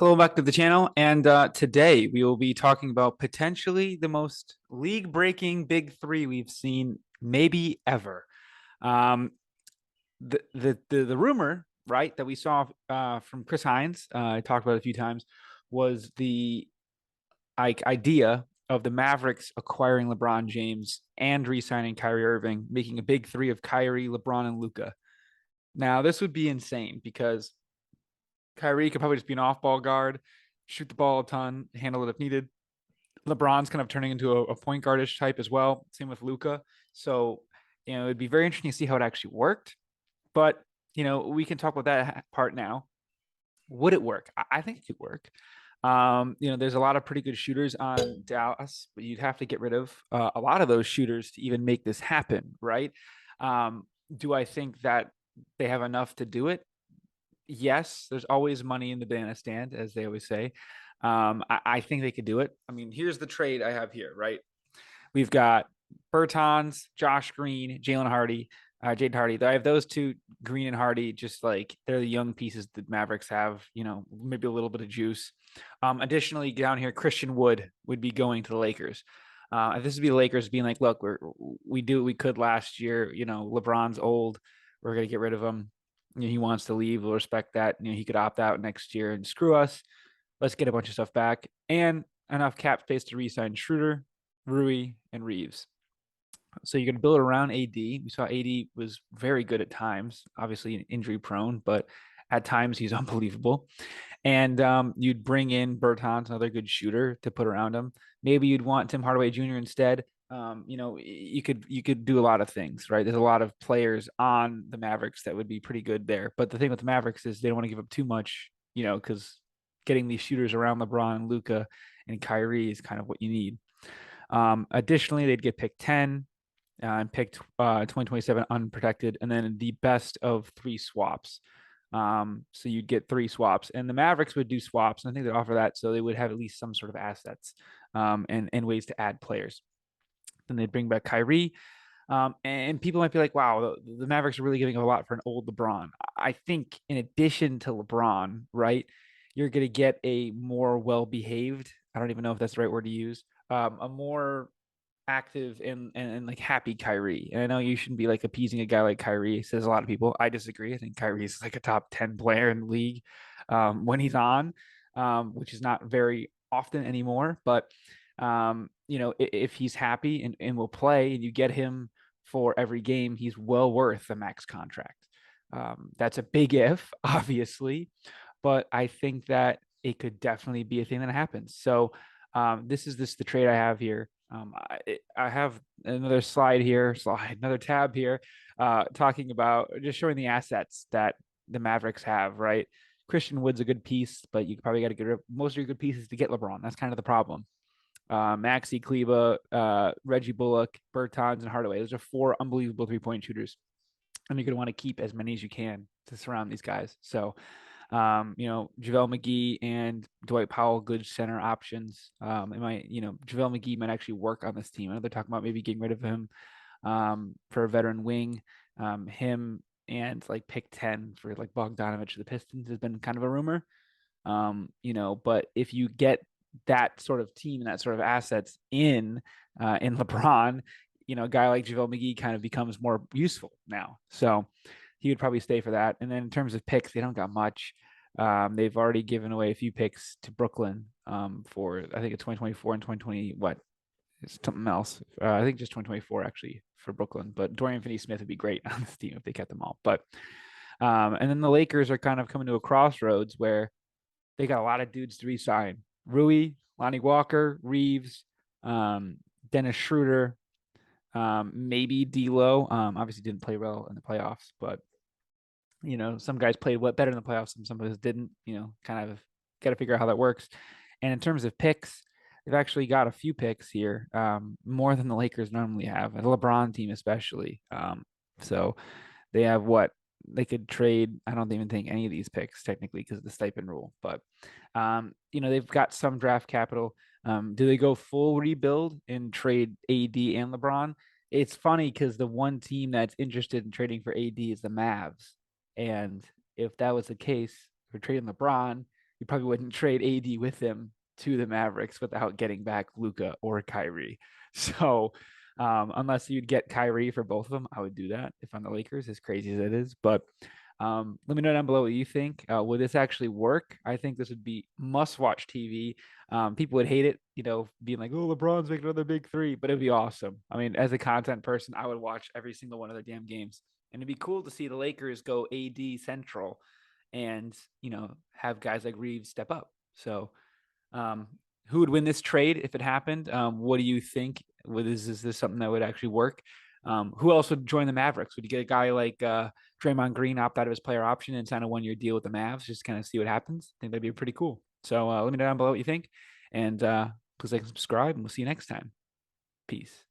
Hello, back to the channel. And today we will be talking about potentially the most league-breaking big three we've seen, maybe ever. Um, the rumor, right, that we saw from Chris Haynes, I talked about it a few times, was the idea of the Mavericks acquiring LeBron James and re-signing Kyrie Irving, making a big three of Kyrie, LeBron, and Luka. Now, this would be insane because Kyrie could probably just be an off-ball guard, shoot the ball a ton, handle it if needed. LeBron's kind of turning into a point guardish type as well. Same with Luka. So, it'd be very interesting to see how it actually worked. But, we can talk about that part now. Would it work? I think it could work. There's a lot of pretty good shooters on Dallas, but you'd have to get rid of a lot of those shooters to even make this happen, right? Do I think that they have enough to do it? Yes, there's always money in the banana stand, as they always say. I think they could do it. I mean, here's the trade I have here, right? We've got Bertans, Josh Green, Jalen Hardy, Jaden Hardy. I have those two, Green and Hardy, just like they're the young pieces that Mavericks have, maybe a little bit of juice. Additionally, down here, Christian Wood would be going to the Lakers. If this would be the Lakers being like, look, we do what we could last year. LeBron's old. We're going to get rid of him. He wants to leave. We'll respect that. He could opt out next year and screw us. Let's get a bunch of stuff back and enough cap space to re-sign Schroeder, Rui, and Reeves. So you're going to build around AD. We saw AD was very good at times, obviously injury prone, but at times he's unbelievable. And you'd bring in Bertans, another good shooter, to put around him. Maybe you'd want Tim Hardaway Jr. instead. You could do a lot of things, right? There's a lot of players on the Mavericks that would be pretty good there. But the thing with the Mavericks is they don't want to give up too much, because getting these shooters around LeBron, Luka, and Kyrie is kind of what you need. Additionally, they'd get pick 10 and picked 2027 unprotected, and then the best of three swaps. So you'd get three swaps, and the Mavericks would do swaps, and I think they'd offer that, so they would have at least some sort of assets and ways to add players. Then they'd bring back Kyrie. And people might be like, wow, the Mavericks are really giving a lot for an old LeBron. I think in addition to LeBron, right, you're going to get a more well-behaved, I don't even know if that's the right word to use, a more active and like happy Kyrie. And I know you shouldn't be like appeasing a guy like Kyrie, says a lot of people. I disagree. I think Kyrie's like a top 10 player in the league when he's on, which is not very often anymore. But if he's happy and will play and you get him for every game, he's well worth the max contract. That's a big if, obviously, but I think that it could definitely be a thing that happens. So this is the trade I have here. I have another another tab here, talking about just showing the assets that the Mavericks have, right? Christian Wood's a good piece, but you probably got to get rid of most of your good pieces to get LeBron. That's kind of the problem. Maxi Kleba, Reggie Bullock, Bertans, and Hardaway. Those are four unbelievable three-point shooters. And you're going to want to keep as many as you can to surround these guys. So, JaVale McGee and Dwight Powell, good center options. JaVale McGee might actually work on this team. I know they're talking about maybe getting rid of him for a veteran wing. Him and like pick 10 for like Bogdanovich to the Pistons has been kind of a rumor. But if you get that sort of team and that sort of assets in LeBron, a guy like JaVale McGee kind of becomes more useful now. So he would probably stay for that. And then in terms of picks, they don't got much. They've already given away a few picks to Brooklyn for I think it's 2024 and 2020. What? It's something else. I think just 2024 actually for Brooklyn. But Dorian Finney-Smith would be great on this team if they kept them all. But and then the Lakers are kind of coming to a crossroads where they got a lot of dudes to re-sign. Rui, Lonnie Walker, Reeves, Dennis Schroeder, maybe D'Lo. Obviously didn't play well in the playoffs, but some guys played better in the playoffs and some of us didn't. Kind of got to figure out how that works. And in terms of picks, they've actually got a few picks here, more than the Lakers normally have, the LeBron team especially. So they have what they could trade. I don't even think any of these picks technically because of the stipend rule, but they've got some draft capital. Do they go full rebuild and trade AD and LeBron? It's funny because the one team that's interested in trading for AD is the Mavs. And if that was the case, for trading LeBron, you probably wouldn't trade AD with him to the Mavericks without getting back Luka or Kyrie. So unless you'd get Kyrie for both of them, I would do that if I'm the Lakers, as crazy as it is. But let me know down below what you think. Would this actually work? I think this would be must-watch TV. People would hate it, being like, "Oh, LeBron's making another big three," but it'd be awesome. I mean, as a content person, I would watch every single one of their damn games, and it'd be cool to see the Lakers go AD central, and have guys like Reeves step up. So, um, who would win this trade if it happened? What do you think? Is this something that would actually work? Who else would join the Mavericks? Would you get a guy like Draymond Green opt out of his player option and sign a 1-year deal with the Mavs, just kind of see what happens? I think that'd be pretty cool. So let me know down below what you think, and please like and subscribe, and we'll see you next time. Peace.